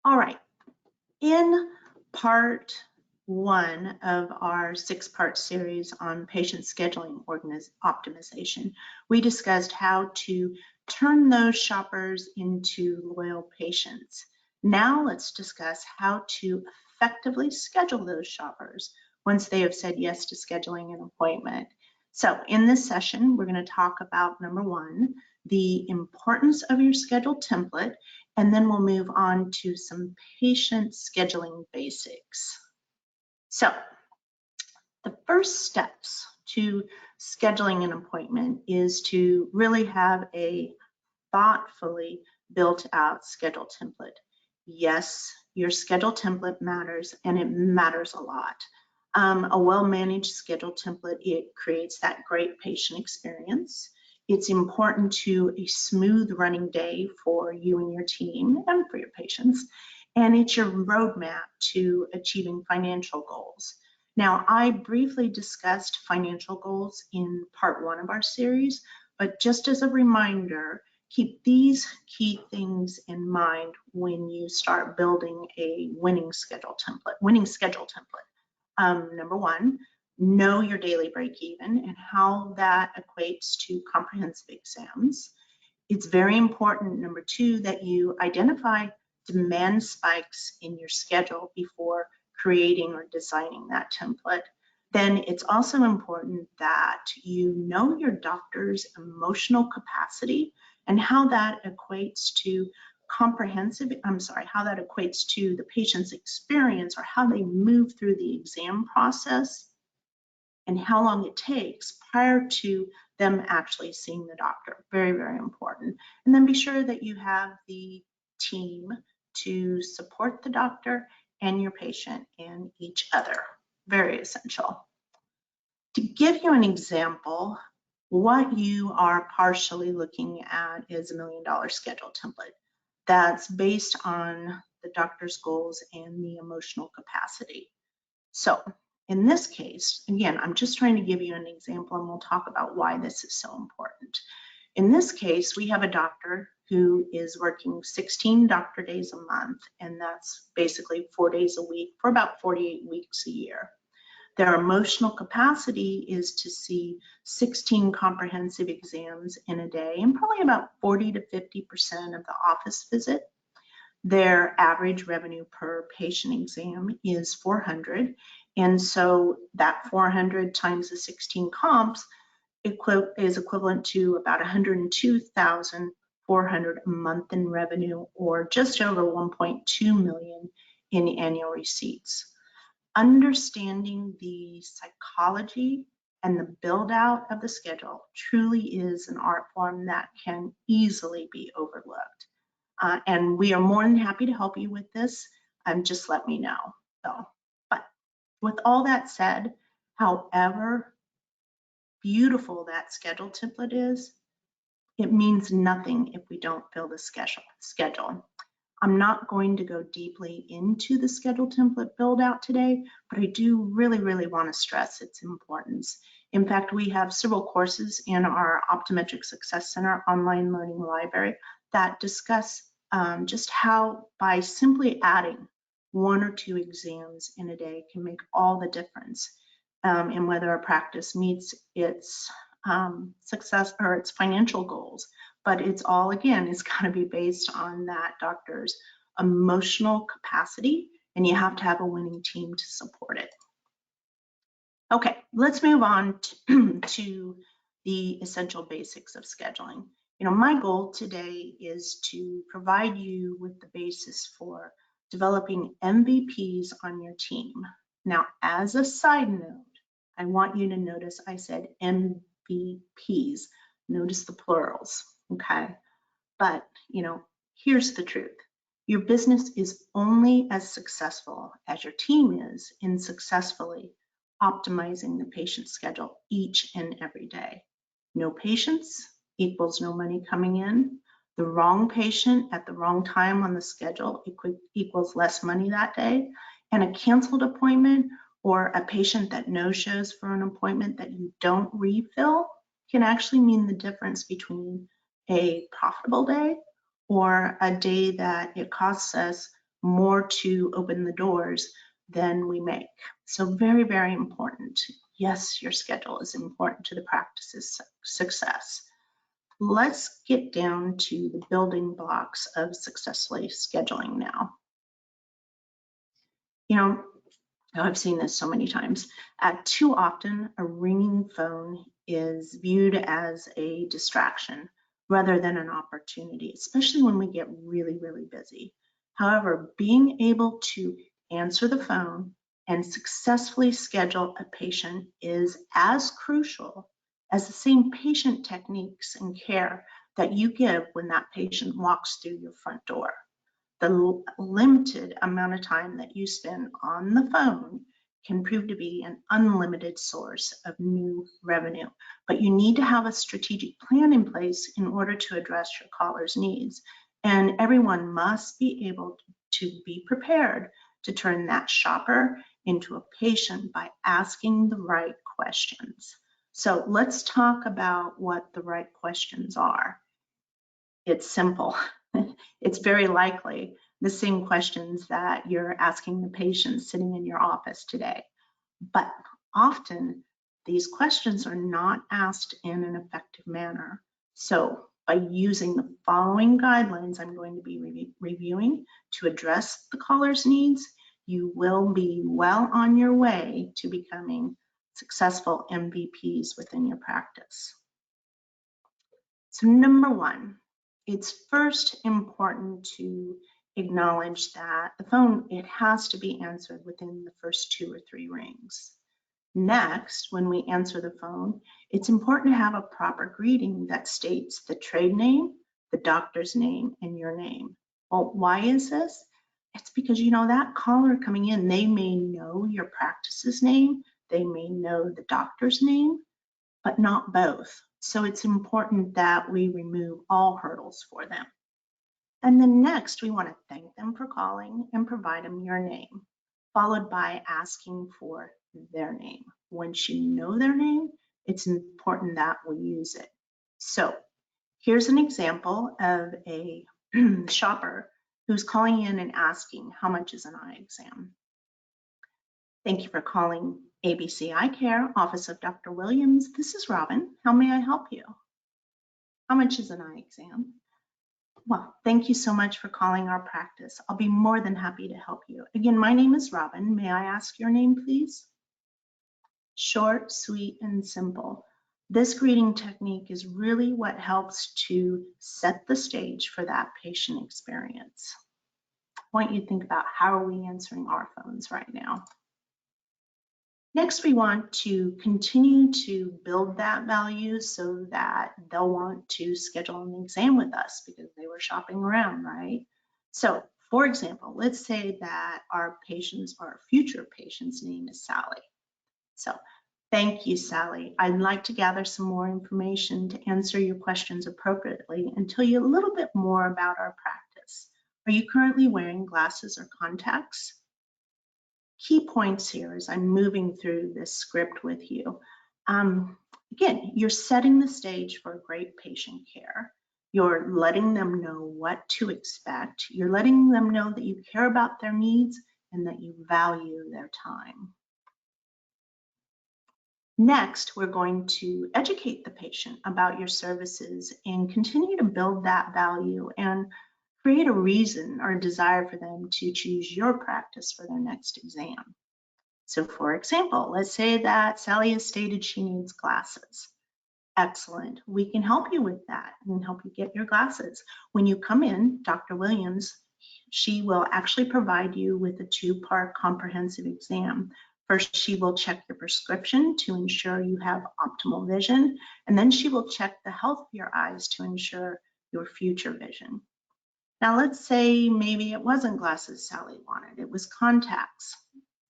All right, in part one of our 6-part series on patient scheduling optimization, we discussed how to turn those shoppers into loyal patients. Now let's discuss how to effectively schedule those shoppers once they have said yes to scheduling an appointment. So in this session, we're going to talk about number one, the importance of your schedule template, and then we'll move on to some patient scheduling basics. So the first steps to scheduling an appointment is to really have a thoughtfully built out schedule template. Yes, your schedule template matters, and it matters a lot. A well-managed schedule template, it creates that great patient experience. It's important to a smooth running day for you and your team and for your patients. And it's your roadmap to achieving financial goals. Now, I briefly discussed financial goals in part one of our series, but just as a reminder, keep these key things in mind when you start building a winning schedule template. Number one, know your daily break-even and how that equates to comprehensive exams. It's very important, number two, that you identify demand spikes in your schedule before creating or designing that template. Then it's also important that you know your doctor's emotional capacity and how that equates to how that equates to the patient's experience or how they move through the exam process and how long it takes prior to them actually seeing the doctor. Very, very important. And then be sure that you have the team to support the doctor and your patient and each other. Very essential. To give you an example, what you are partially looking at is $1 million schedule template. That's based on the doctor's goals and the emotional capacity. So in this case, again, I'm just trying to give you an example and we'll talk about why this is so important. In this case, we have a doctor who is working 16 doctor days a month, and that's basically 4 days a week for about 48 weeks a year. Their emotional capacity is to see 16 comprehensive exams in a day and probably about 40 to 50% of the office visit. Their average revenue per patient exam is $400. And so that 400 times the 16 comps is equivalent to about $102,400 a month in revenue, or just over $1.2 million in annual receipts. Understanding the psychology and the build out of the schedule truly is an art form that can easily be overlooked. And we are more than happy to help you with this. Just let me know. But with all that said, however beautiful that schedule template is, it means nothing if we don't fill the schedule. I'm not going to go deeply into the schedule template build out today, but I do really want to stress its importance. In fact, we have several courses in our Optometric Success Center online learning library that discuss just how by simply adding 1 or 2 exams in a day can make all the difference in whether a practice meets its success or its financial goals. But it's all, again, it's got to be based on that doctor's emotional capacity, and you have to have a winning team to support it. Okay, let's move on to the essential basics of scheduling. My goal today is to provide you with the basis for developing MVPs on your team. Now, as a side note, I want you to notice I said MVPs. Notice the plurals, okay? But, here's the truth. Your business is only as successful as your team is in successfully optimizing the patient schedule each and every day. No patients equals no money coming in. The wrong patient at the wrong time on the schedule equals less money that day. And a canceled appointment or a patient that no-shows for an appointment that you don't refill can actually mean the difference between a profitable day or a day that it costs us more to open the doors than we make. So very, very important. Yes, your schedule is important to the practice's success. Let's get down to the building blocks of successfully scheduling now. You know, I've seen this so many times. Too often, a ringing phone is viewed as a distraction rather than an opportunity, especially when we get really, really busy. However, being able to answer the phone and successfully schedule a patient is as crucial as the same patient techniques and care that you give when that patient walks through your front door. The limited amount of time that you spend on the phone can prove to be an unlimited source of new revenue. But you need to have a strategic plan in place in order to address your caller's needs. And everyone must be able to be prepared to turn that shopper into a patient by asking the right questions. So let's talk about what the right questions are. It's simple. It's very likely the same questions that you're asking the patient sitting in your office today. But often these questions are not asked in an effective manner. So by using the following guidelines I'm going to be reviewing to address the caller's needs, you will be well on your way to becoming successful MVPs within your practice. So number one, it's first important to acknowledge that the phone, it has to be answered within the first 2 or 3 rings. Next, when we answer the phone, it's important to have a proper greeting that states the trade name, the doctor's name, and your name. Well, why is this? It's because, you know, that caller coming in, they may know your practice's name, they may know the doctor's name, but not both. So it's important that we remove all hurdles for them. And then next, we want to thank them for calling and provide them your name, followed by asking for their name. Once you know their name, it's important that we use it. So here's an example of a shopper who's calling in and asking, how much is an eye exam? Thank you for calling ABC Eye Care, Office of Dr. Williams. This is Robin. How may I help you? How much is an eye exam? Well, thank you so much for calling our practice. I'll be more than happy to help you. Again, my name is Robin. May I ask your name, please? Short, sweet, and simple. This greeting technique is really what helps to set the stage for that patient experience. I want you to think about, how are we answering our phones right now? Next, we want to continue to build that value so that they'll want to schedule an exam with us because they were shopping around, right? So, for example, let's say that our future patient's name is Sally. So, thank you, Sally. I'd like to gather some more information to answer your questions appropriately and tell you a little bit more about our practice. Are you currently wearing glasses or contacts? Key points here as I'm moving through this script with you. Again, you're setting the stage for great patient care. You're letting them know what to expect. You're letting them know that you care about their needs and that you value their time. Next, we're going to educate the patient about your services and continue to build that value and create a reason or a desire for them to choose your practice for their next exam. So for example, let's say that Sally has stated she needs glasses. Excellent. We can help you with that and help you get your glasses. When you come in, Dr. Williams, she will actually provide you with a 2-part comprehensive exam. First, she will check your prescription to ensure you have optimal vision, and then she will check the health of your eyes to ensure your future vision. Now, let's say maybe it wasn't glasses Sally wanted, it was contacts.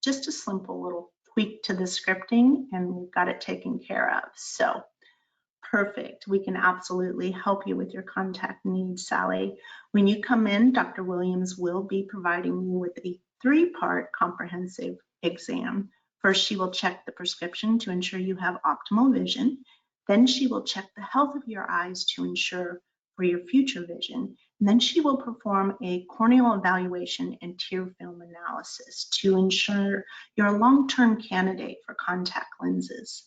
Just a simple little tweak to the scripting and we've got it taken care of. So, perfect. We can absolutely help you with your contact needs, Sally. When you come in, Dr. Williams will be providing you with a 3-part comprehensive exam. First, she will check the prescription to ensure you have optimal vision. Then she will check the health of your eyes to ensure for your future vision. And then she will perform a corneal evaluation and tear film analysis to ensure you're a long-term candidate for contact lenses.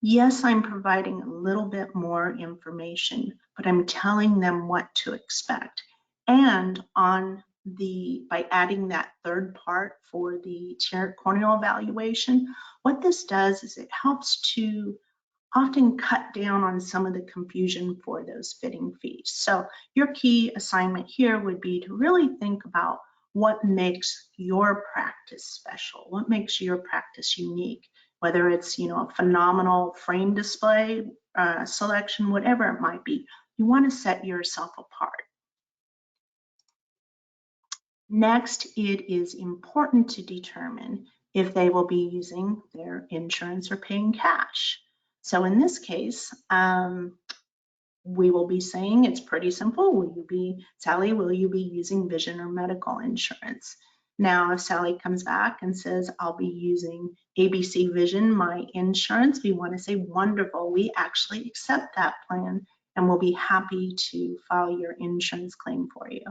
Yes, I'm providing a little bit more information, but I'm telling them what to expect. And by adding that third part for the corneal evaluation, what this does is it helps to often cut down on some of the confusion for those fitting fees. So your key assignment here would be to really think about what makes your practice special, what makes your practice unique, whether it's a phenomenal frame display selection, whatever it might be. You want to set yourself apart. Next, it is important to determine if they will be using their insurance or paying cash. So in this case, we will be saying it's pretty simple. Sally, will you be using vision or medical insurance? Now, if Sally comes back and says, I'll be using ABC Vision, my insurance, we want to say, wonderful, we actually accept that plan and we'll be happy to file your insurance claim for you.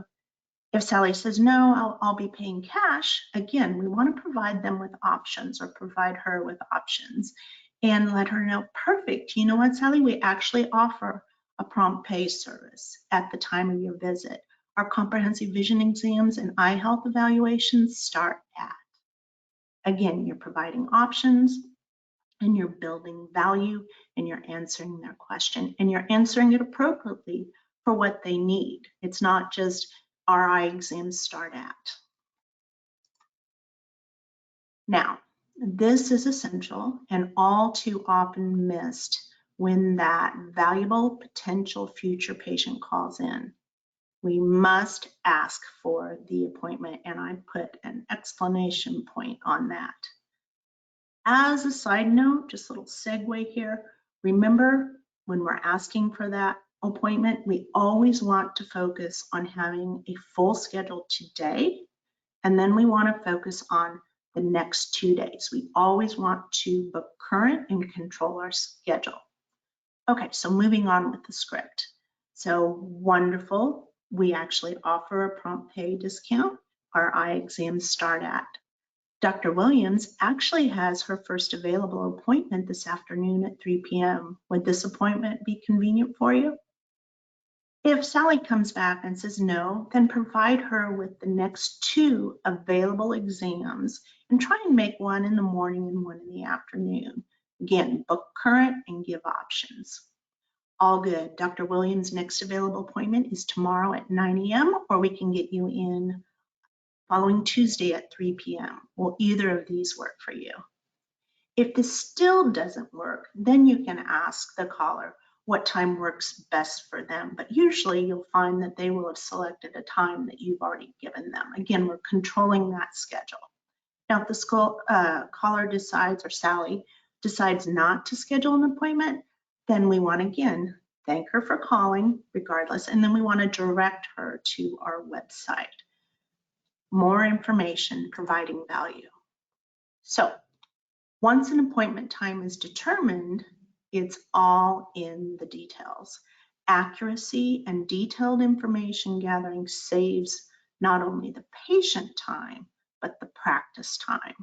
If Sally says, no, I'll be paying cash, again, we want to provide them with options or provide her with options and let her know, perfect, you know what, Sally, we actually offer a prompt pay service at the time of your visit. Our comprehensive vision exams and eye health evaluations start at. Again, you're providing options and you're building value and you're answering their question and you're answering it appropriately for what they need. It's not just our eye exams start at. Now, this is essential and all too often missed when that valuable potential future patient calls in. We must ask for the appointment, and I put an exclamation point on that. As a side note, just a little segue here, remember when we're asking for that appointment, we always want to focus on having a full schedule today, and then we want to focus on the next 2 days. We always want to book current and control our schedule. Okay, so moving on with the script. So wonderful, we actually offer a prompt pay discount. Our eye exams start at. Dr. Williams actually has her first available appointment this afternoon at 3 p.m. Would this appointment be convenient for you? If Sally comes back and says no, then provide her with the next 2 available exams and try and make one in the morning and one in the afternoon. Again, book current and give options. All good. Dr. Williams' next available appointment is tomorrow at 9 a.m. or we can get you in following Tuesday at 3 p.m. Will either of these work for you? If this still doesn't work, then you can ask the caller what time works best for them. But usually you'll find that they will have selected a time that you've already given them. Again, we're controlling that schedule. Now, if the caller decides, or Sally decides not to schedule an appointment, then we want to, again, thank her for calling regardless, and then we want to direct her to our website. More information, providing value. So once an appointment time is determined, it's all in the details. Accuracy and detailed information gathering saves not only the patient time, but the practice time.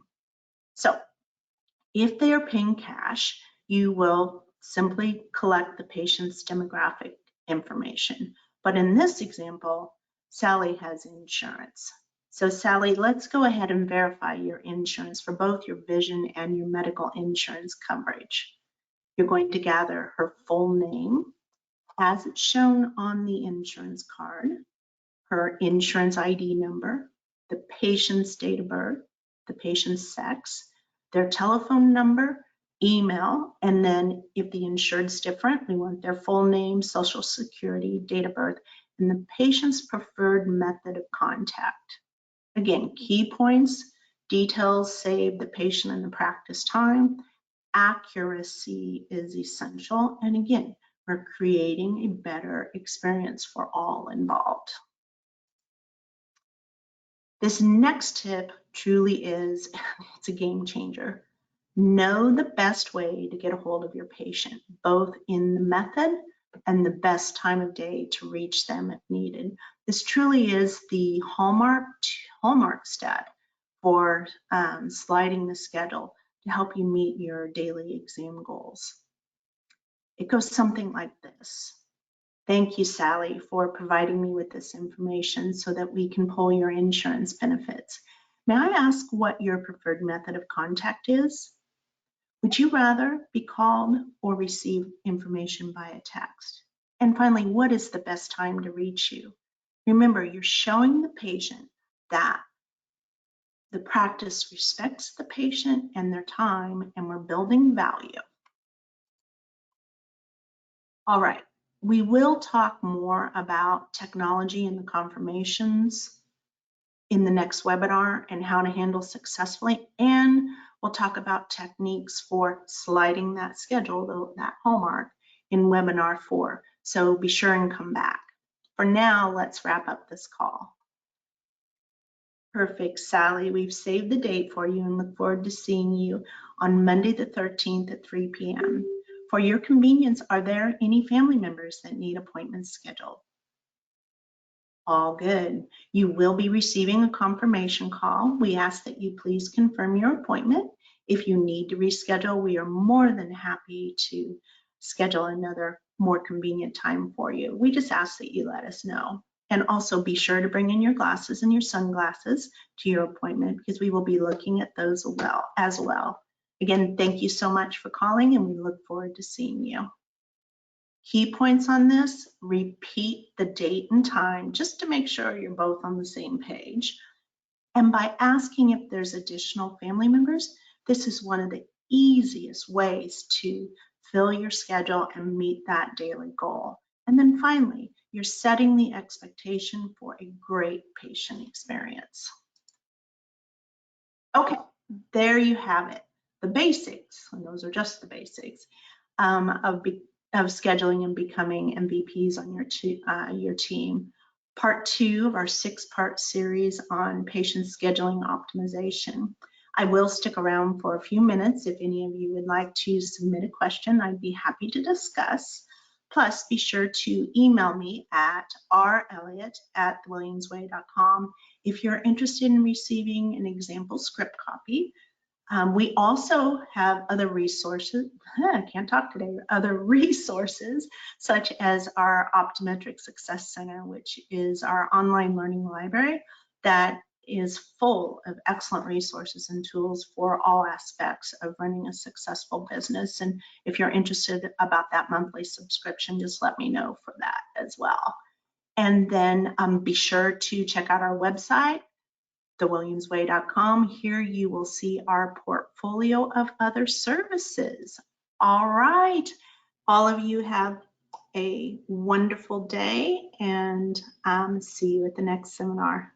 So if they are paying cash, you will simply collect the patient's demographic information. But in this example, Sally has insurance. So Sally, let's go ahead and verify your insurance for both your vision and your medical insurance coverage. You're going to gather her full name as it's shown on the insurance card, her insurance ID number, the patient's date of birth, the patient's sex, their telephone number, email, and then if the insured's different, we want their full name, social security, date of birth, and the patient's preferred method of contact. Again, key points, details save the patient and the practice time. Accuracy is essential. And again, we're creating a better experience for all involved. This next tip truly is, it's a game changer. Know the best way to get a hold of your patient, both in the method and the best time of day to reach them if needed. This truly is the hallmark step for sliding the schedule to help you meet your daily exam goals. It goes something like this. Thank you, Sally, for providing me with this information so that we can pull your insurance benefits. May I ask what your preferred method of contact is? Would you rather be called or receive information via text? And finally, what is the best time to reach you? Remember, you're showing the patient that the practice respects the patient and their time, and we're building value. All right, we will talk more about technology and the confirmations in the next webinar and how to handle successfully, and we'll talk about techniques for sliding that schedule, that hallmark, in webinar 4. So be sure and come back. For now, let's wrap up this call. Perfect, Sally. We've saved the date for you and look forward to seeing you on Monday the 13th at 3 p.m. For your convenience, are there any family members that need appointments scheduled? All good. You will be receiving a confirmation call. We ask that you please confirm your appointment. If you need to reschedule, we are more than happy to schedule another more convenient time for you. We just ask that you let us know. And also be sure to bring in your glasses and your sunglasses to your appointment because we will be looking at those as well. Again, thank you so much for calling and we look forward to seeing you. Key points on this, repeat the date and time just to make sure you're both on the same page. And by asking if there's additional family members, this is one of the easiest ways to fill your schedule and meet that daily goal. And then finally, you're setting the expectation for a great patient experience. Okay, there you have it. The basics, and those are just the basics, of scheduling and becoming MVPs on your team. Part 2 of our 6-part series on patient scheduling optimization. I will stick around for a few minutes. If any of you would like to submit a question, I'd be happy to discuss. Plus, be sure to email me at relliott@thewilliamsway.com if you're interested in receiving an example script copy. We also have other resources, I can't talk today, other resources such as our Optometric Success Center, which is our online learning library that is full of excellent resources and tools for all aspects of running a successful business. And if you're interested about that monthly subscription, just let me know for that as well. And then be sure to check out our website, thewilliamsway.com. Here you will see our portfolio of other services. All right, all of you have a wonderful day and see you at the next seminar.